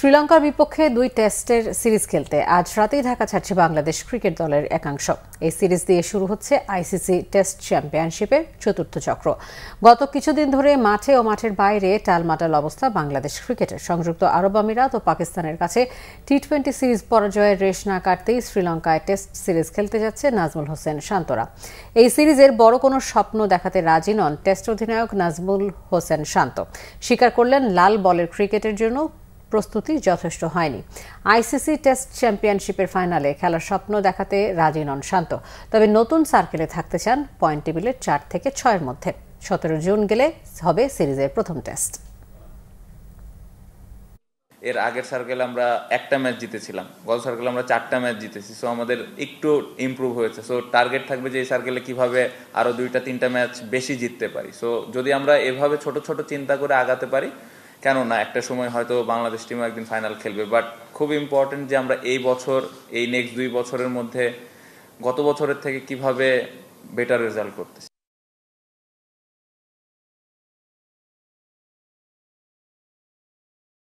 শ্রীলঙ্কার বিপক্ষে ২ টেস্টের সিরিজ খেলতে আজ রাতেই ঢাকা ছাড়ছে বাংলাদেশ ক্রিকেট দলের একাংশ। এই সিরিজ দিয়ে শুরু হচ্ছে আইসিসি টেস্ট চ্যাম্পিয়নশিপের চতুর্থ চক্র। গত কিছুদিন ধরে মাঠে ও মাঠের বাইরে টালমাটাল অবস্থা বাংলাদেশ ক্রিকেটের। সংযুক্ত আরব আমিরাত ও পাকিস্তানের কাছে টি-20 সিরিজ পরাজয়ের রেশ না কাটতেই শ্রীলঙ্কায় টেস্ট সিরিজ খেলতে যাচ্ছে নাজমুল হোসেন শান্তরা। এই সিরিজের বড় কোনো স্বপ্ন দেখাতে রাজি নন টেস্ট অধিনায়ক নাজমুল হোসেন শান্ত। স্বীকার করলেন, লাল বলের ক্রিকেটের জন্য প্রস্তুতি যথেষ্ট হয়নি। আইসিসি টেস্ট চ্যাম্পিয়নশিপের ফাইনালে খেলার স্বপ্ন দেখাতে রাজি নন শান্ত। তবে নতুন সার্কেলে থাকতে চান পয়েন্ট টেবিলের 4 থেকে 6-এর মধ্যে। 17 জুন গেলে হবে সিরিজের প্রথম টেস্ট। এর আগের সার্কেলে আমরা একটা ম্যাচ জিতেছিলাম, গত সার্কেলে আমরা 4টা ম্যাচ জিতেছি। সো আমাদের একটু ইমপ্রুভ হয়েছে। সো টার্গেট থাকবে যে এই সার্কেলে কিভাবে আরো 2-3টা ম্যাচ বেশি জিততে পারি। সো যদি আমরা এভাবে ছোট ছোট চিন্তা করে আগাতে পারি, কেননা একটা সময় হয়তো বাংলাদেশ টিমও একদিন ফাইনাল খেলবে। বাট খুব ইম্পর্টেন্ট যে আমরা এই বছর, এই নেক্সট 2 বছরের মধ্যে গত বছরের থেকে কিভাবে বেটার রেজাল্ট করতেছি।